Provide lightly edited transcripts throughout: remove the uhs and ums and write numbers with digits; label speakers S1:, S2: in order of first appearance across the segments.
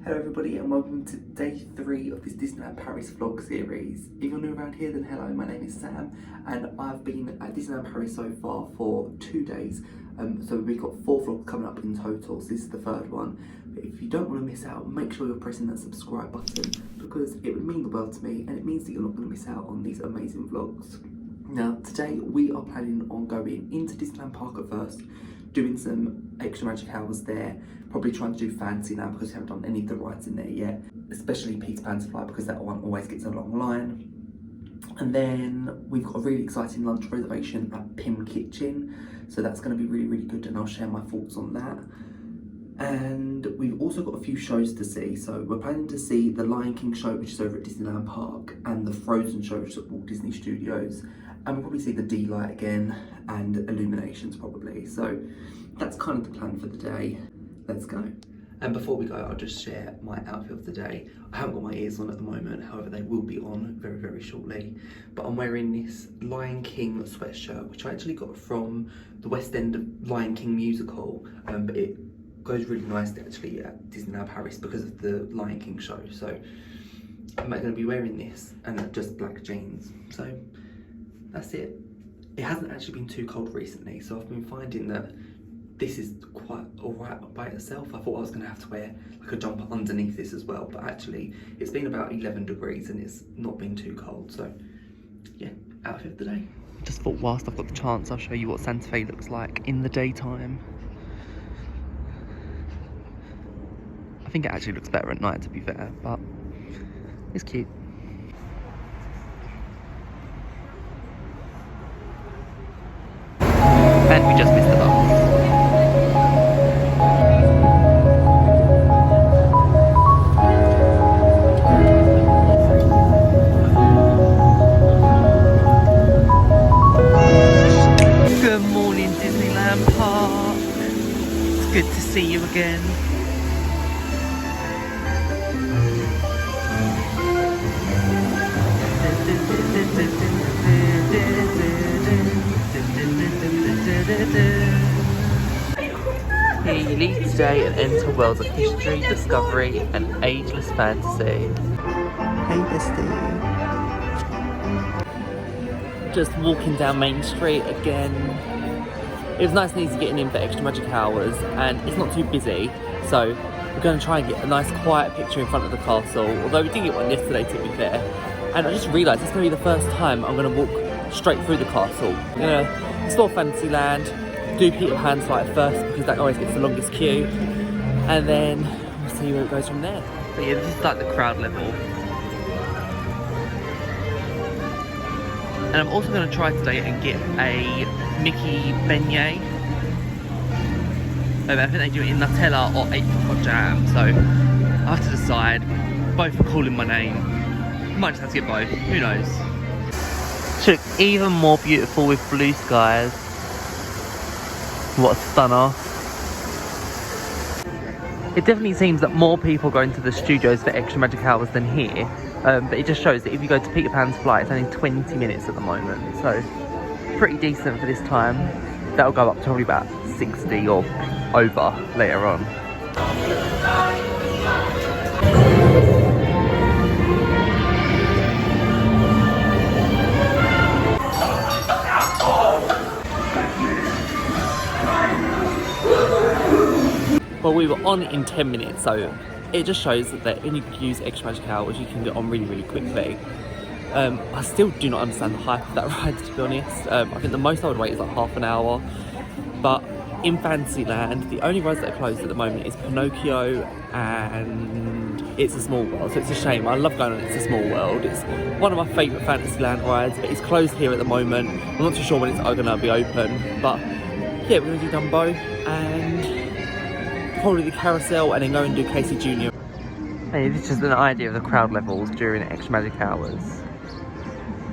S1: Hello everybody and welcome to day 3 of this Disneyland Paris vlog series. If you're new around here then hello, my name is Sam and I've been at Disneyland Paris so far for 2 days. So we've got 4 vlogs coming up in total, so this is the 3rd one. But if you don't want to miss out, make sure you're pressing that subscribe button because it would mean the world to me and it means that you're not going to miss out on these amazing vlogs. Now today we are planning on going into Disneyland Park at first, doing some extra magic hours there, probably trying to do Fantasyland because we haven't done any of the rides in there yet, especially Peter Pan's Flight because that one always gets a long line. And then we've got a really exciting lunch reservation at PYM Kitchen, so that's going to be really good and I'll share my thoughts on that. And we've also got a few shows to see, so we're planning to see the Lion King show which is over at Disneyland Park and the Frozen show which is at Walt Disney Studios, and we'll probably see the D-Light again and Illuminations probably. So that's kind of the plan for the day. Let's go. And before we go, I'll just share my outfit of the day. I haven't got my ears on at the moment, however they will be on very shortly. But I'm wearing this Lion King sweatshirt, which I actually got from the West End of Lion King musical, but it goes really nicely actually at Disneyland Paris because of the Lion King show. So I'm going to be wearing this and just black jeans. So that's it. It hasn't actually been too cold recently, so I've been finding that this is quite alright by itself. I thought I was going to have to wear like a jumper underneath this as well, but actually it's been about 11 degrees and it's not been too cold. So yeah, outfit of the day. Just thought whilst I've got the chance I'll show you what Santa Fe looks like in the daytime. I think it actually looks better at night to be fair, but it's cute. And we just missed the bus. Good morning Disneyland Park. It's good to see you again. Here you leave today and enter worlds of history, discovery and ageless fantasy. Hey bestie. Just walking down Main Street again. It was nice and easy getting in for extra magic hours and it's not too busy, so we're going to try and get a nice quiet picture in front of the castle, although we did get one yesterday to be fair. And I just realised it's going to be the first time I'm going to walk straight through the castle. I'm going to explore Fantasyland, do Peter Pan's Flight first because that always gets the longest queue, and then we'll see where it goes from there. But yeah, this is like the crowd level. And I'm also going to try today and get a Mickey beignet. I think they do it in Nutella or apricot jam, so I have to decide. Both are calling my name. Might just have to get both, who knows. She looks even more beautiful with blue skies. What a stunner. It definitely seems that more people go into the studios for extra magic hours than here. But it just shows that if you go to Peter Pan's Flight, it's only 20 minutes at the moment. So, pretty decent for this time. That'll go up to probably about 60 or over later on. Well, we were on in 10 minutes, so it just shows that when you use extra magic hours, you can get on really quickly. I still do not understand the hype of that ride, to be honest. I think the most I would wait is like half an hour. But in Fantasyland, the only rides that are closed at the moment is Pinocchio and It's a Small World. So it's a shame. I love going on It's a Small World. It's one of my favourite Fantasyland rides, but it's closed here at the moment. I'm not too sure when it's going to be open. But yeah, we're going to do Dumbo and probably the carousel and then go and do Casey Jr. Hey, this is just an idea of the crowd levels during extra magic hours.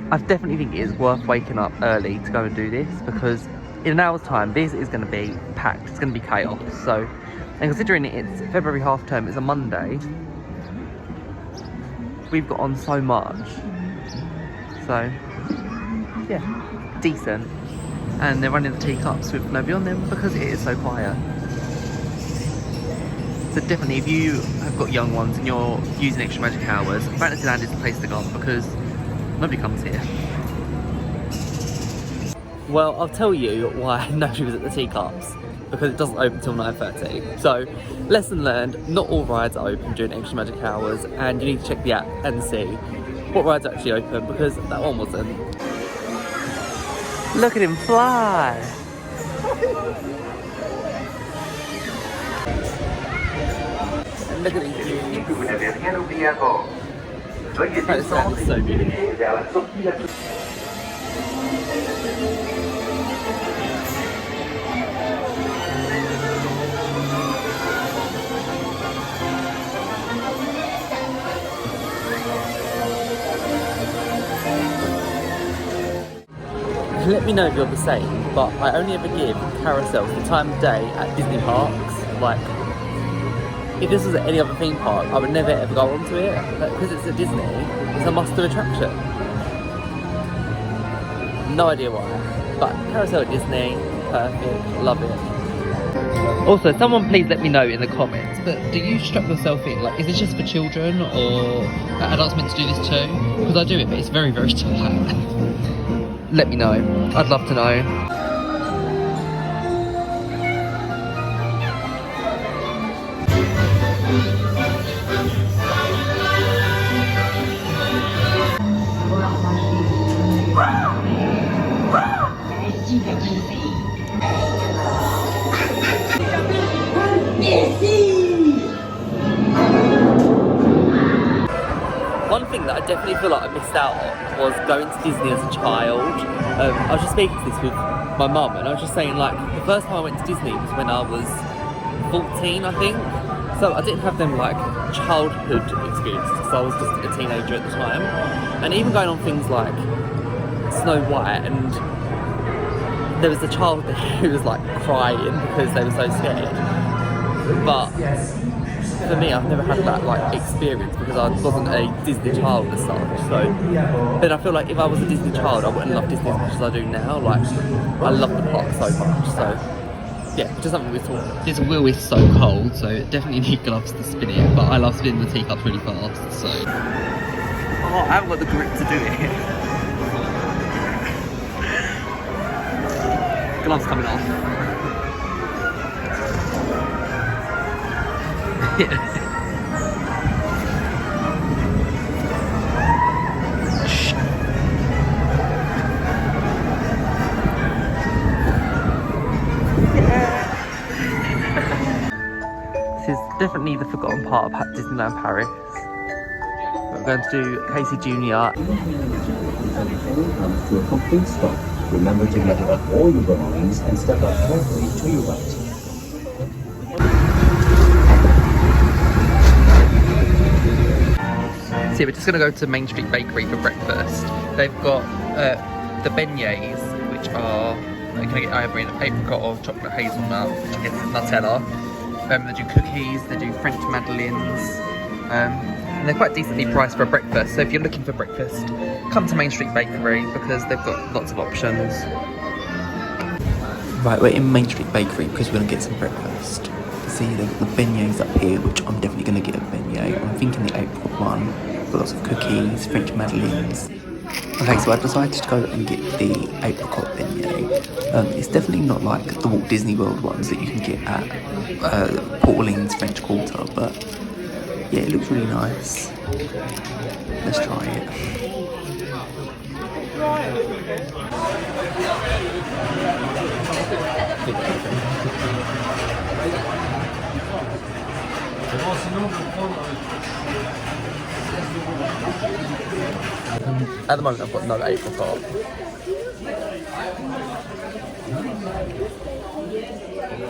S1: I definitely think it is worth waking up early to go and do this because in an hour's time this is going to be packed, it's going to be chaos. So, and considering it's February half term, it's a Monday, we've got on so much. So yeah, decent. And they're running the teacups with nobody on them because it is so quiet. So definitely, if you have got young ones and you're using extra magic hours, Fantasyland is the place to go because nobody comes here. Well, I'll tell you why nobody was at the teacups. Because it doesn't open till 9:30. So, lesson learned, not all rides are open during extra magic hours, and you need to check the app and see what rides are actually open, because that one wasn't. Look at him fly! Look at these views. That is so beautiful. Let me know if you're the same, but I only ever give carousels the time of day at Disney parks. Like, if this was at any other theme park, I would never ever go onto it, but because it's at Disney, it's a must-do attraction. No idea why, but carousel at Disney, perfect, love it. Also, someone please let me know in the comments, but do you strap yourself in? Like, is this just for children, or are adults meant to do this too? Because I do it, but it's very, very tight. Let me know. I'd love to know. One thing that I definitely feel like I missed out on was going to Disney as a child. I was just speaking to this with my mum, and I was just saying, like, the first time I went to Disney was when I was 14, I think. So I didn't have them, like, childhood experiences, because I was just a teenager at the time. And even going on things like Snow White, and there was a child there who was, like, crying because they were so scared. But for me, I've never had that, like, experience because I wasn't a Disney child as such. So then I feel like if I was a Disney child, I wouldn't love Disney as much as I do now. Like, I love the park so much. So yeah, just something we thought. This wheel is so cold, so definitely need gloves to spin it. But I love spinning the teacups really fast. So I haven't got the grip to do it. Gloves coming off. This is definitely the forgotten part of Disneyland Paris. We're going to do Casey Jr.
S2: Comes to a complete stop. Remember to gather up all your belongings and step up carefully to your right.
S1: So we're just going to go to Main Street Bakery for breakfast. They've got the beignets, which are, can I get either an apricot or chocolate hazelnut, it's Nutella. They do cookies, they do French madeleines, and they're quite decently priced for a breakfast. So if you're looking for breakfast, come to Main Street Bakery because they've got lots of options. Right, we're in Main Street Bakery because we're going to get some breakfast. See, they've got the beignets up here, which I'm definitely going to get a beignet. I'm thinking the apricot one. Got lots of cookies, French madeleines. Okay, so I decided to go and get the apricot beignet. It's definitely not like the Walt Disney World ones that you can get at Port Orleans French Quarter, but yeah, it looks really nice. Let's try it. At the moment I've got no apricot.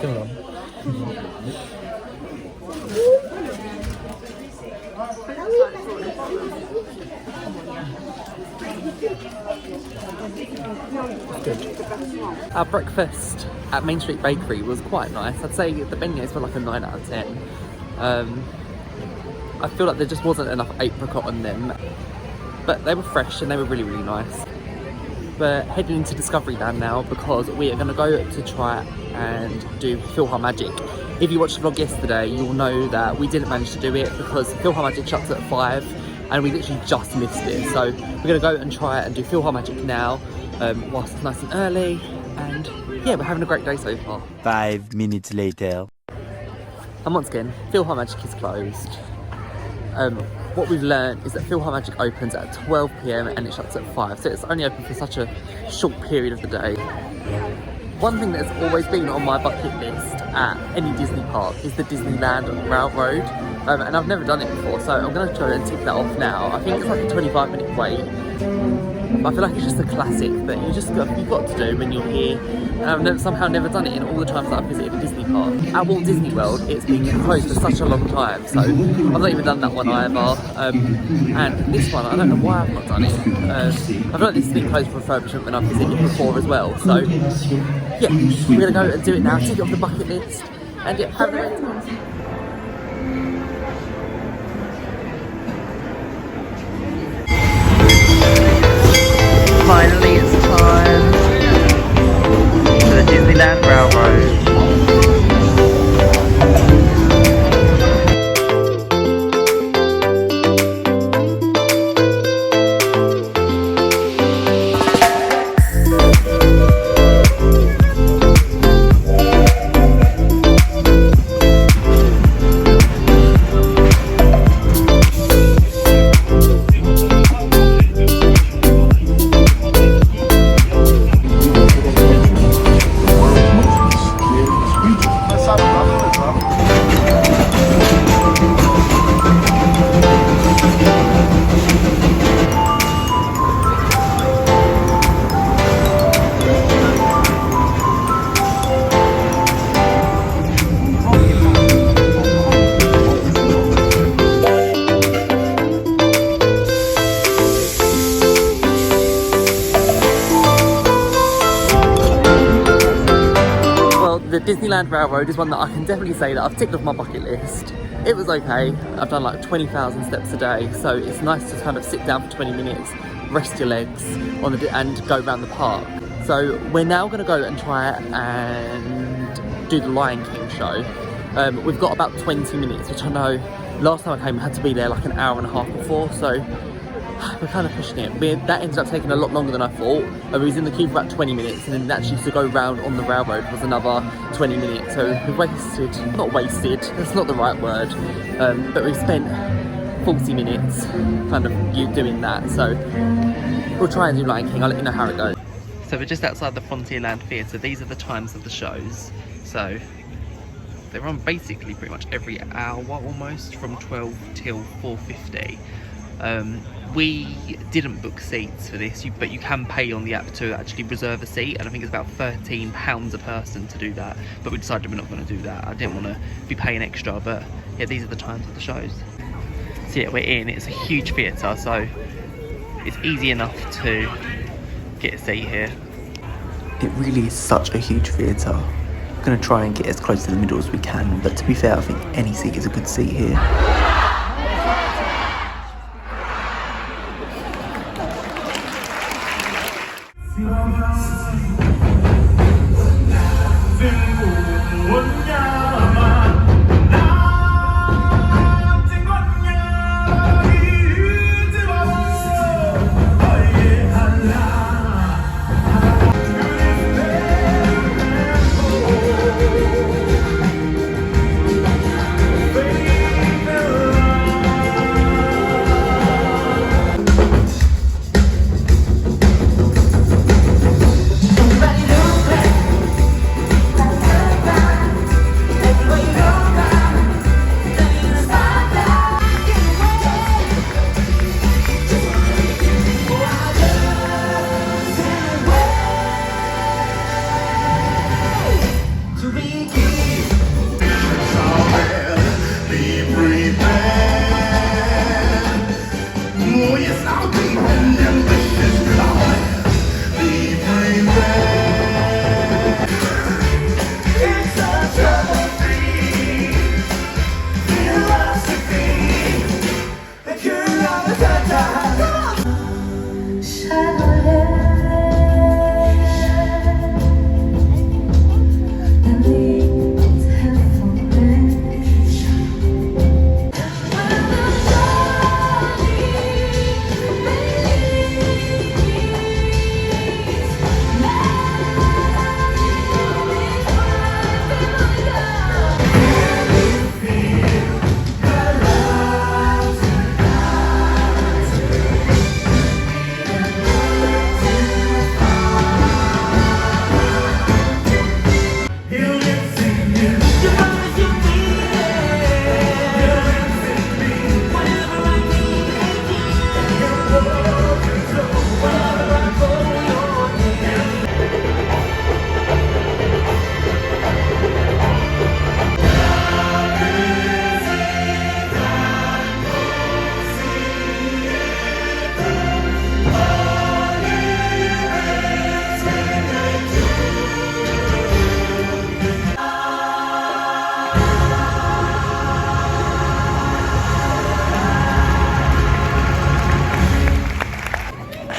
S1: Come on. Good. Our breakfast at Main Street Bakery was quite nice. I'd say the beignets were like a 9 out of 10. I feel like there just wasn't enough apricot on them, but they were fresh and they were really, really nice. We're heading into Discoveryland now because we are going to go to try and do Philharmagic if you watched the vlog yesterday, you'll know that we didn't manage to do it because Philharmagic shuts at 5 and we literally just missed it. So we're going to go and try it and do Philharmagic now whilst it's nice and early. And yeah, we're having a great day so far.
S3: 5 minutes later.
S1: And once again, Philharmagic is closed. What we've learned is that Philharmagic opens at 12 PM and it shuts at 5. So it's only open for such a short period of the day. One thing that's always been on my bucket list at any Disney park is the Disneyland Railroad. And I've never done it before, so I'm going to try and tick that off now. I think it's like a 25-minute wait. I feel like it's just a classic that you've got to do when you're here. And I've somehow never done it in all the times that I've visited a Disney park. At Walt Disney World, it's been closed for such a long time, so I've not even done that one either. And this one, I don't know why I've not done it. I feel like this has been closed for refurbishment when I've visited before as well. So yeah, we're going to go and do it now, tick it off the bucket list, and yeah, have a great time. Finally, it's time for the Disneyland Railroad. The Disneyland Railroad is one that I can definitely say that I've ticked off my bucket list. It was okay. I've done like 20,000 steps a day, so it's nice to kind of sit down for 20 minutes, rest your legs and go around the park. So we're now going to go and try and do the Lion King show. We've got about 20 minutes, which I know last time I came I had to be there like an hour and a half before, so we're kind of pushing it. That ended up taking a lot longer than I thought. I was in the queue for about 20 minutes and then actually to go round on the railroad was another 20 minutes. So we not wasted, that's not the right word, but we spent 40 minutes kind of doing that. So we'll try and do Lion King, I'll let you know how it goes. So we're just outside the Fantasyland Theatre. These are the times of the shows. So they're on basically pretty much every hour almost, from 12 till 4:50. We didn't book seats for this, but you can pay on the app to actually reserve a seat, and I think it's about £13 a person to do that, but we decided we're not going to do that. I didn't want to be paying extra, but yeah, these are the times of the shows. So yeah, we're in. It's a huge theatre, so it's easy enough to get a seat here. It really is such a huge theatre. I'm going to try and get as close to the middle as we can, but to be fair, I think any seat is a good seat here.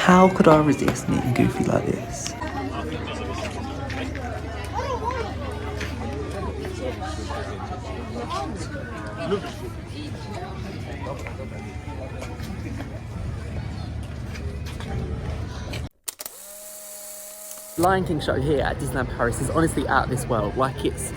S1: How could I resist meeting Goofy like this? Lion King show here at Disneyland Paris is honestly out of this world. Like it's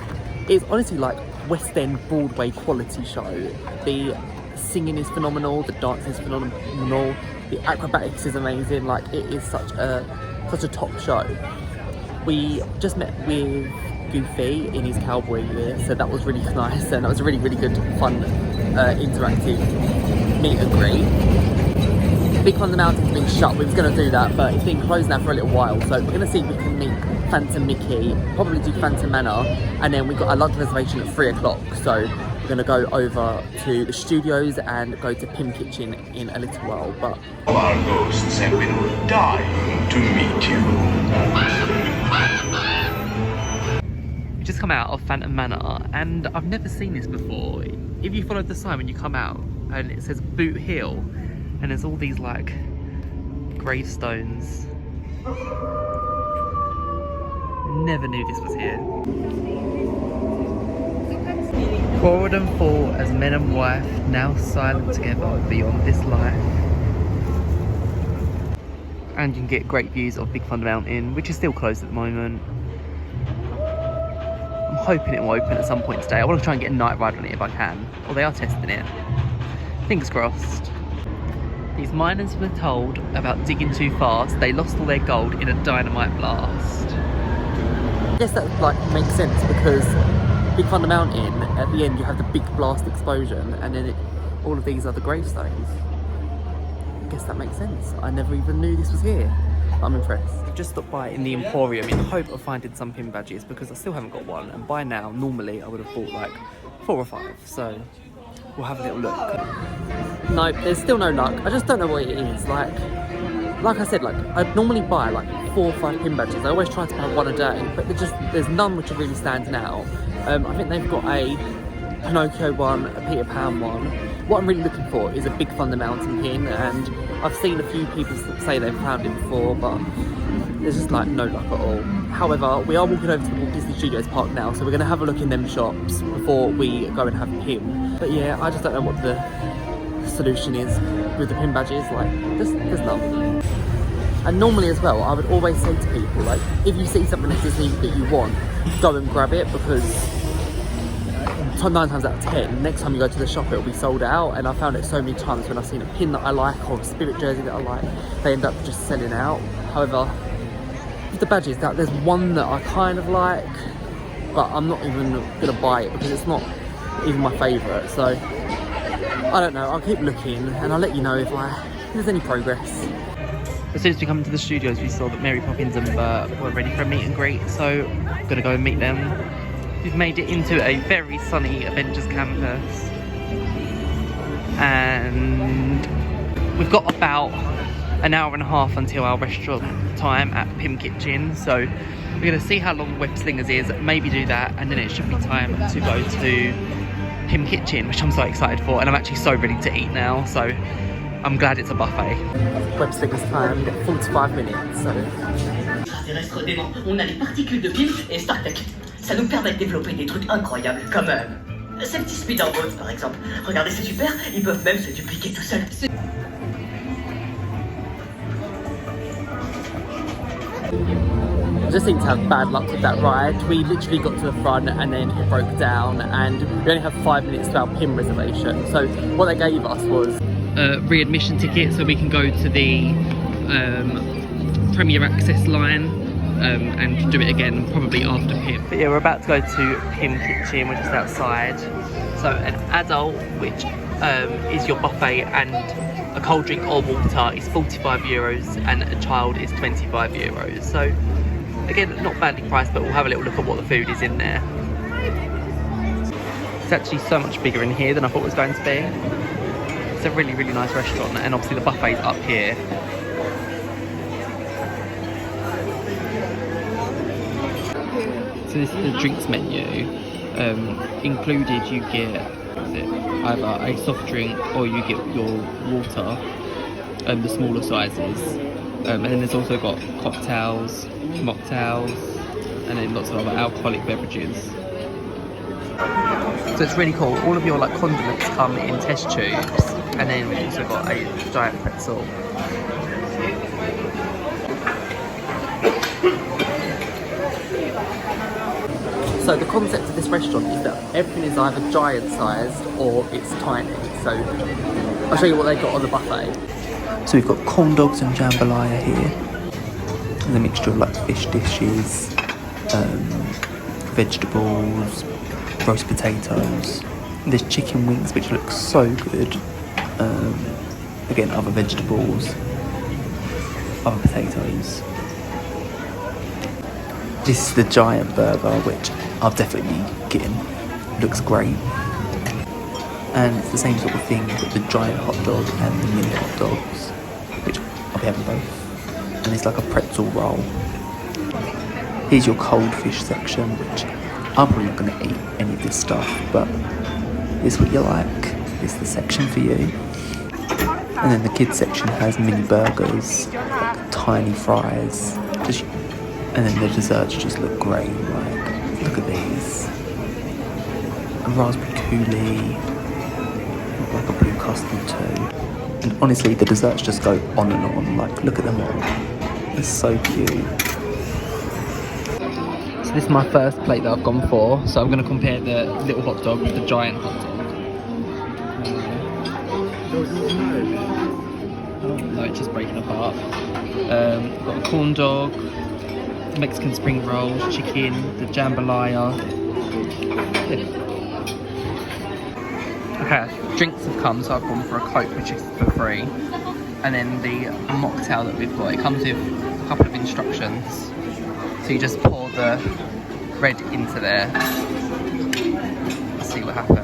S1: honestly like West End Broadway quality show. The singing is phenomenal, the dancing is phenomenal, the acrobatics is amazing. Like it is such a top show. We just met with Goofy in his cowboy gear, so that was really nice, and that was a really good fun interactive meet and greet. Big Thunder Mountain's been shut. We was going to do that, but it's been closed now for a little while, so we're going to see if we can meet Phantom Mickey, probably do Phantom Manor, and then we've got a lunch reservation at 3 o'clock, so we're going to go over to the studios and go to PYM Kitchen in a little while. But
S4: all our ghosts have been dying to meet you.
S1: we just come out of Phantom Manor, and I've never seen this before. If you followed the sign when you come out, and it says Boot Hill, and there's all these like gravestones. Never knew this was here. Forward and fall as man and wife, now silent together beyond this life. And you can get great views of Big Thunder Mountain, which is still closed at the moment. I'm hoping it will open at some point today. I want to try and get a night ride on it if I can. Or they are testing it. Fingers crossed. These miners were told about digging too fast. They lost all their gold in a dynamite blast. I guess that like makes sense because Big Thunder Mountain, at the end you have the big blast explosion, and then all of these are the gravestones. I guess that makes sense. I never even knew this was here. I'm impressed. I've just stopped by in the Emporium in hope of finding some PYM badges because I still haven't got one, and by now normally I would have bought like 4 or 5, so we'll have a little look. No, there's still no luck. I just don't know what it is. Like I said, like I'd normally buy like 4 or 5 PYM badges. I always try to buy one a day, but there's none which are really standing out. I think they've got a Pinocchio one, a Peter Pan one. What I'm really looking for is a Big Thunder Mountain pin, and I've seen a few people say they've found it before, but there's just like no luck at all. However, we are walking over to the Walt Disney Studios Park now, so we're going to have a look in them shops before we go and have PYM. But yeah, I just don't know what the solution is with the PYM badges. Like, there's none. And normally as well, I would always say to people, like, if you see something at Disney that you want, go and grab it, because 9 times out of 10, next time you go to the shop it'll be sold out. And I found it so many times when I've seen a pin that I like or a Spirit jersey that I like, they end up just selling out. However, with the badges, there's one that I kind of like, but I'm not even going to buy it because it's not even my favourite. So, I don't know, I'll keep looking and I'll let you know if there's any progress. As soon as we come into the studios, we saw that Mary Poppins and Bert were ready for a meet and greet, so I'm going to go and meet them. We've made it into a very sunny Avengers Campus, and we've got about an hour and a half until our restaurant time at PYM Kitchen, so we're going to see how long Web Slingers is, maybe do that, and then it should be time to go to PYM Kitchen, which I'm so excited for, and I'm actually so ready to eat now, so I'm glad it's a buffet. Web Slingers time, 45 minutes, so...
S5: On a les particules de PYM et StarTech. Ça nous permet de développer des trucs incroyables, comme ces petits speederboats par exemple. Regardez, c'est super, ils peuvent même se dupliquer tout seuls.
S1: I just seem to have bad luck with that ride. We literally got to the front and then it broke down, and we only have 5 minutes to our PYM reservation. So what they gave us was a readmission ticket so we can go to the Premier Access line. And do it again probably after PYM. But yeah, we're about to go to PYM Kitchen, we're just outside. So an adult, which is your buffet and a cold drink or water, is €45 and a child is €25. So again, not badly priced, but we'll have a little look at what the food is in there. It's actually so much bigger in here than I thought it was going to be. It's a really nice restaurant, and obviously the buffet's up here. So this is the drinks menu. Included you get either a soft drink or you get your water, the smaller sizes.
S6: And then there's also got cocktails, mocktails, and then lots of other alcoholic beverages. So it's really cool. All of your like condiments come in test tubes, and then we've also got a giant pretzel. So the concept of this restaurant is that everything is either giant sized or it's tiny. So I'll show you what they've got on the buffet.
S1: So we've got corn dogs and jambalaya here. And a mixture of like fish dishes, vegetables, roast potatoes. There's chicken wings which look so good. Again, other vegetables, other potatoes. This is the giant burger, which I'll definitely be getting. Looks great. And it's the same sort of thing with the giant hot dog and the mini hot dogs, which I'll be having both. And it's like a pretzel roll. Here's your cold fish section, which I'm probably not going to eat any of this stuff, but it's what you like. It's the section for you. And then the kids section has mini burgers, like tiny fries, and then the desserts just look great. Like, look at these. A raspberry coulis, like a blue custard too. And honestly, the desserts just go on and on. Like, look at them all. It's so cute.
S6: So this is my first plate that I've gone for. So I'm going to compare the little hot dog with the giant hot dog. No, it's just breaking apart. Got a corn dog, Mexican spring rolls, chicken, the jambalaya. Okay, drinks have come, so I've gone for a Coke, which is for free. And then the mocktail that we've got, it comes with a couple of instructions. So you just pour the red into there. Let's see what happens.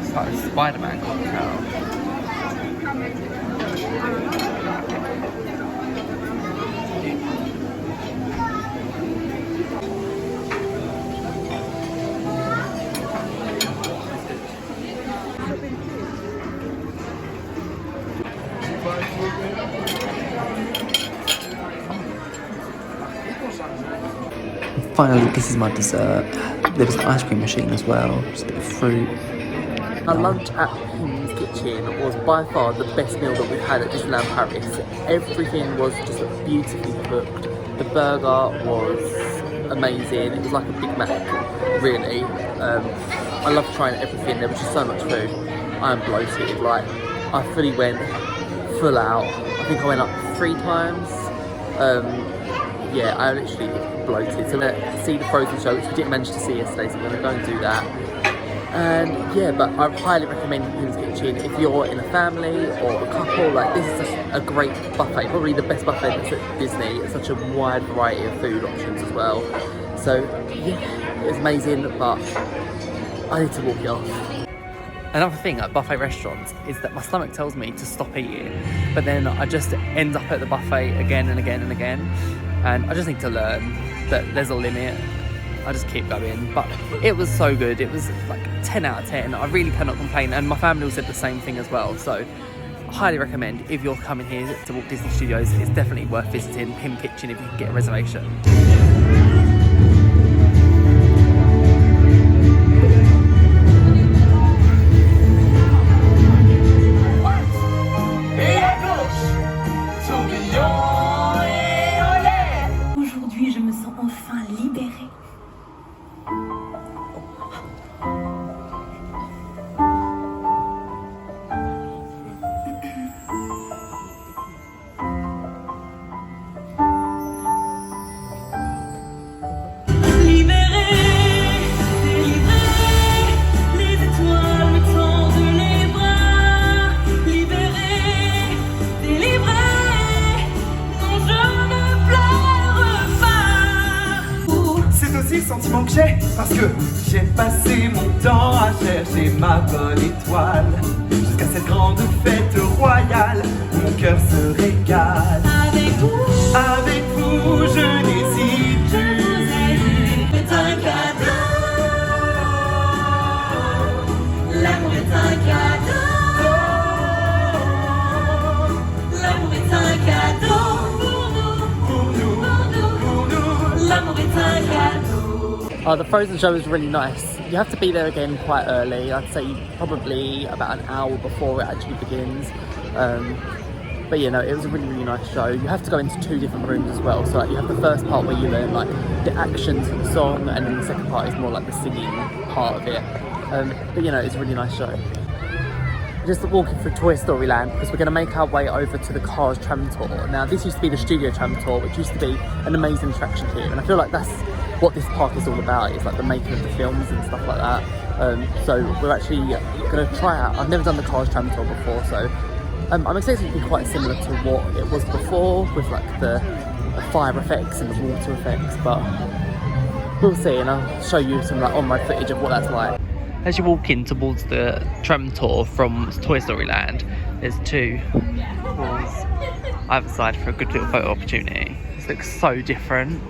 S6: It's like a Spider-Man cocktail.
S1: Finally, this is my dessert. There was an ice cream machine as well, just a bit of fruit.
S6: Our lunch at PYM's Kitchen was by far the best meal that we've had at Disneyland Paris. Everything was just beautifully cooked. The burger was amazing. It was like a Big Mac, really. I loved trying everything. There was just so much food. I am bloated. Like, I fully went full out. I think I went up 3 times. Yeah, I literally bloated. So let's see the Frozen show, which we didn't manage to see yesterday, so we're going to go and do that. And yeah, but I highly recommend PYM's Kitchen if you're in a family or a couple. Like, this is just a great buffet, probably the best buffet that's at Disney. It's such a wide variety of food options as well. So yeah, it was amazing, but I need to walk it off. Another thing at buffet restaurants is that my stomach tells me to stop eating, but then I just end up at the buffet again and again and again. And I just need to learn that there's a limit. I just keep going, but it was so good. It was like 10 out of 10. I really cannot complain, and my family all said the same thing as well. So I highly recommend, if you're coming here to Walt Disney Studios, it's definitely worth visiting PYM Kitchen if you can get a reservation.
S7: Aujourd'hui, je me sens enfin libérée.
S8: Sentiment que j'ai, parce que j'ai passé mon temps à chercher ma bonne étoile jusqu'à cette grande fête royale où mon cœur se régale avec vous.
S6: The Frozen show was really nice. You have to be there again quite early. I'd say probably about an hour before it actually begins. But you know, it was a really nice show. You have to go into 2 different rooms as well. So like, you have the first part where you learn like the actions of the song, and then the second part is more like the singing part of it. But you know, it's a really nice show. Just walking through Toy Story Land because we're going to make our way over to the Cars tram tour. Now this used to be the Studio Tram Tour, which used to be an amazing attraction here, and I feel like that's what this park is all about. It's like the making of the films and stuff like that. So we're actually going to try out. I've never done the Cars tram tour before, so I'm expecting it to be quite similar to what it was before, with like the fire effects and the water effects, but we'll see, and I'll show you some like on-road footage of what that's like. As you walk in towards the tram tour from Toy Story Land, there's 2 walls either side for a good little photo opportunity. This looks so different,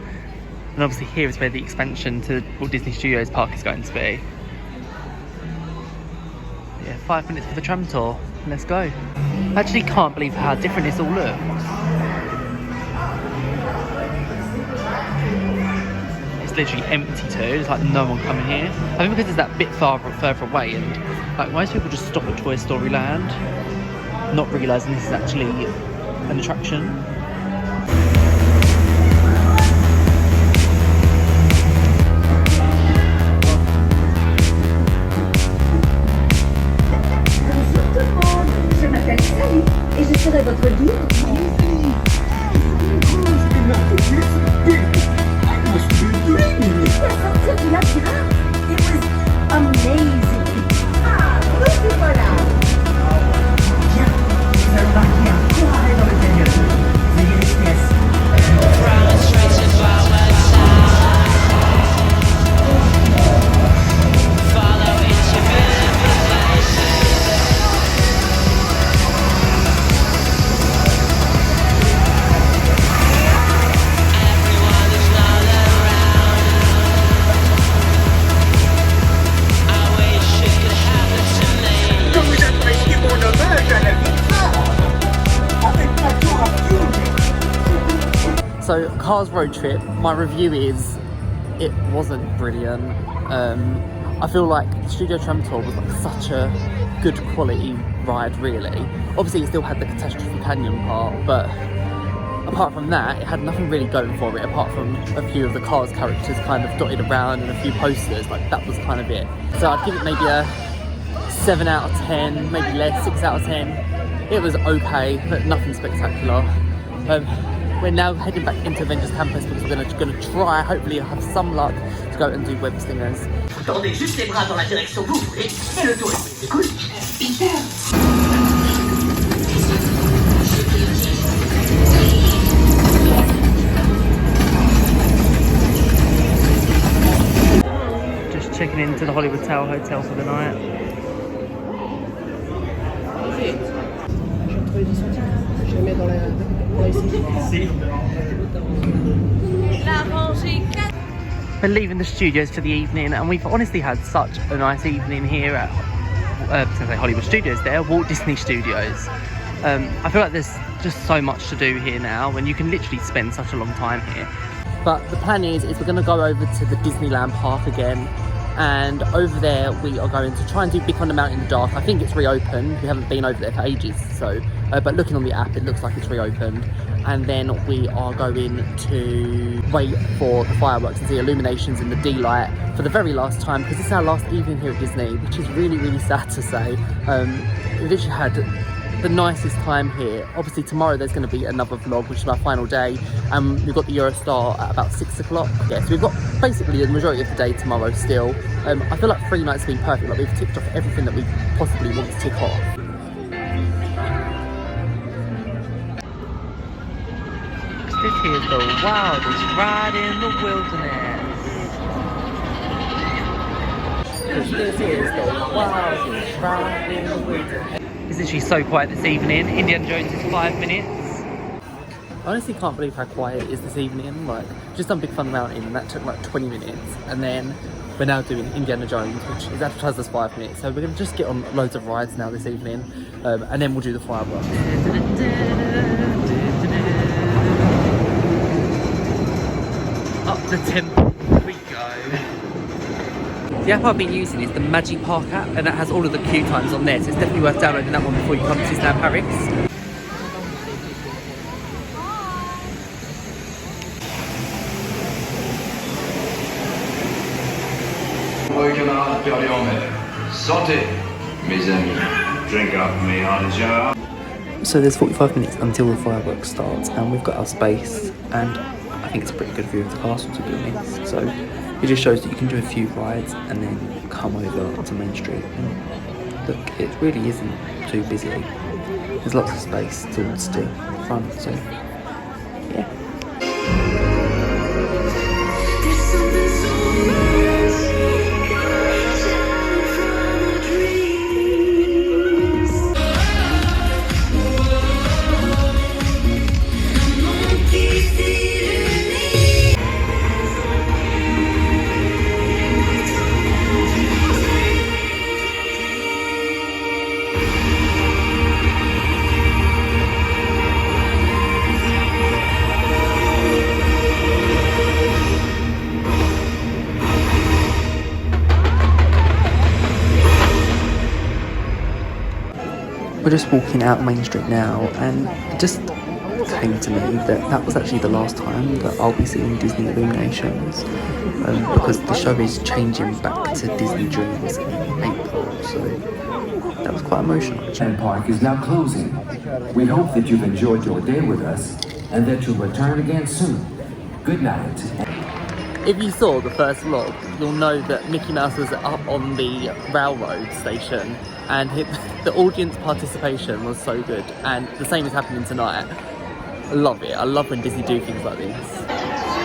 S6: and obviously here is where the expansion to Walt Disney Studios Park is going to be. Yeah, 5 minutes for the tram tour. Let's go. I actually can't believe how different this all looks. It's literally empty too. There's like no one coming here. I think because it's that bit further away, and like most people just stop at Toy Story Land, not realising this is actually an attraction.
S7: Et je serai votre guide. Sortir du labyrinthe. It was amazing. Ah, oui, voilà.
S8: Tiens, vous avez marqué un court arrêt dans le canyon. Veuillez rester assis.
S6: So Cars road trip, my review is it wasn't brilliant. I feel like the Studio Tram Tour was like such a good quality ride really. Obviously it still had the Catastrophe Canyon part, but apart from that it had nothing really going for it apart from a few of the Cars characters kind of dotted around and a few posters. Like that was kind of it. So I'd give it maybe a 7 out of 10, maybe less, 6 out of 10. It was okay, but nothing spectacular. We're now heading back into Avengers Campus because we're gonna try, hopefully have some luck, to go and do web slingers.
S5: Vous tendez juste les bras dans la direction que vous voulez et le dos est cool.
S6: Just checking into the Hollywood Tower Hotel for the night. We're leaving the studios for the evening, and we've honestly had such a nice evening here at Hollywood Studios there, Walt Disney Studios. I feel like there's just so much to do here now, and you can literally spend such a long time here. But the plan is we're going to go over to the Disneyland Park again, and over there we are going to try and do Big Thunder Mountain in the dark. I think it's reopened. We haven't been over there for ages, so but looking on the app it looks like it's reopened. And then we are going to wait for the fireworks and the illuminations in the D-Light for the very last time, because it's our last evening here at Disney, which is really sad to say. We literally had the nicest time here. Obviously tomorrow there's going to be another vlog, which is our final day, and we've got the Eurostar at about 6 o'clock. Yeah, so we've got basically the majority of the day tomorrow still. I feel like 3 nights have been perfect. Like we've ticked off everything that we possibly want to tick off. This is the wildest ride in the wilderness. This is the wildest ride in the wilderness. It's literally so quiet this evening. Indiana Jones is 5 minutes. I honestly can't believe how quiet it is this evening. Like, just done Big Thunder Mountain and that took like 20 minutes. And then we're now doing Indiana Jones, which is advertised as 5 minutes. So we're going to just get on loads of rides now this evening. And then we'll do the fireworks. Up the temple we go. The app I've been using is the Magic Park app, and that has all of the queue times on there, so it's definitely worth downloading that one before you come to Disneyland Paris.
S4: Nombreux camarades perdus en mer. Santé, mes amis. Drink up, me on jar.
S1: So there's 45 minutes until the fireworks starts, and we've got our space, and I think it's a pretty good view of the castle, to be honest. So it just shows that you can do a few rides and then come over to Main Street. And look, it really isn't too busy. There's lots of space towards the front, so yeah. We're just walking out Main Street now, and it just came to me that that was actually the last time that I'll be seeing Disney Illuminations, because the show is changing back to Disney Dreams in April, so that was quite emotional.
S2: Disneyland Park is now closing. We hope that you've enjoyed your day with us and that you'll return again soon. Good night.
S6: If you saw the first vlog, you'll know that Mickey Mouse was up on the railroad station, and the audience participation was so good, and the same is happening tonight. I love it. I love when Disney do things like this.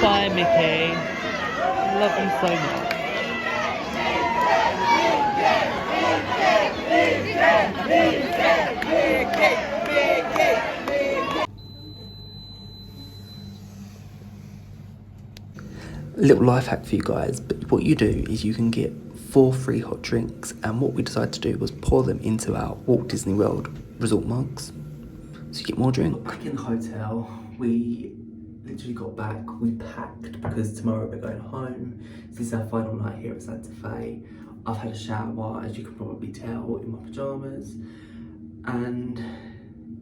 S6: Bye, Mickey. I love you so much.
S1: Little life hack for you guys, but what you do is you can get 4 free hot drinks, and what we decided to do was pour them into our Walt Disney World resort mugs, so you get more drink. Back in the hotel, we literally got back, we packed because tomorrow we're going home. This is our final night here at Santa Fe. I've had a shower, as you can probably tell, in my pyjamas, and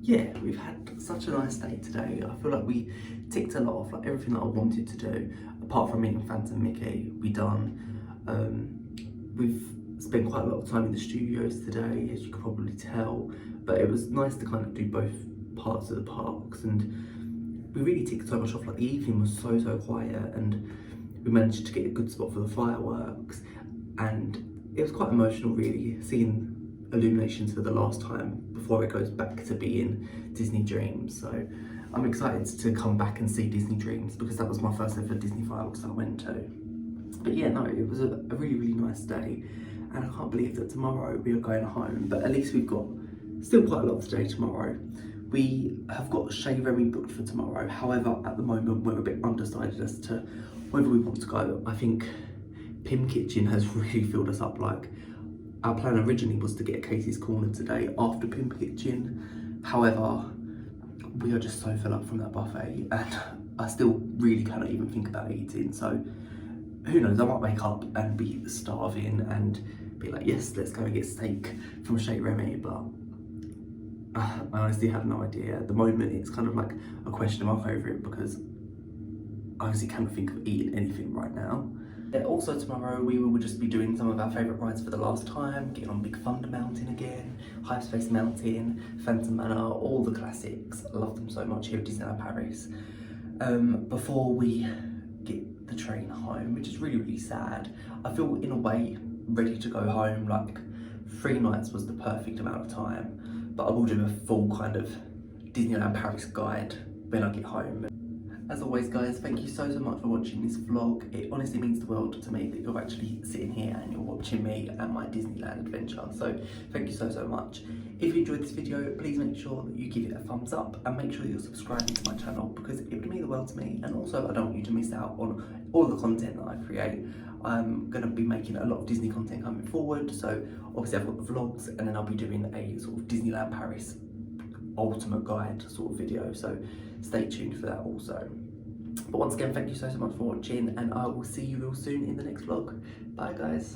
S1: yeah, we've had such a nice day today. I feel like we ticked a lot off, like everything that I wanted to do, apart from meeting Phantom Mickey. We done. We've spent quite a lot of time in the studios today, as you can probably tell, but it was nice to kind of do both parts of the parks, and we really ticked so much off. Like the evening was so quiet, and we managed to get a good spot for the fireworks, and it was quite emotional really, seeing Illuminations for the last time before it goes back to being Disney Dreams. So I'm excited to come back and see Disney Dreams, because that was my first ever Disney fireworks that I went to. But yeah, no, it was a really nice day, and I can't believe that tomorrow we are going home, but at least we've got still quite a lot to do tomorrow. We have got Chez Remy booked for tomorrow. However, at the moment we're a bit undecided as to whether we want to go. I think PYM Kitchen has really filled us up. Like, our plan originally was to get Casey's Corner today after PYM Kitchen. However, we are just so full up from that buffet, and I still really cannot even think about eating. So who knows, I might wake up and be starving and be like, yes, let's go and get steak from Chez Remy, but I honestly have no idea. At the moment, it's kind of like a question mark over it, because I honestly cannot think of eating anything right now. Also tomorrow we will just be doing some of our favourite rides for the last time, getting on Big Thunder Mountain again, Hyperspace Mountain, Phantom Manor, all the classics. I love them so much here at Disneyland Paris. Before we get the train home, which is really sad, I feel in a way ready to go home. Like 3 nights was the perfect amount of time, but I will do a full kind of Disneyland Paris guide when I get home. As always guys, thank you so much for watching this vlog. It honestly means the world to me that you're actually sitting here and you're watching me and my Disneyland adventure. So thank you so much. If you enjoyed this video, please make sure that you give it a thumbs up, and make sure you're subscribing to my channel, because it would mean the world to me. And also, I don't want you to miss out on all the content that I create. I'm going to be making a lot of Disney content coming forward. So obviously I've got the vlogs, and then I'll be doing a sort of Disneyland Paris ultimate guide sort of video, so stay tuned for that also. But once again, thank you so much for watching, and I will see you real soon in the next vlog. Bye guys.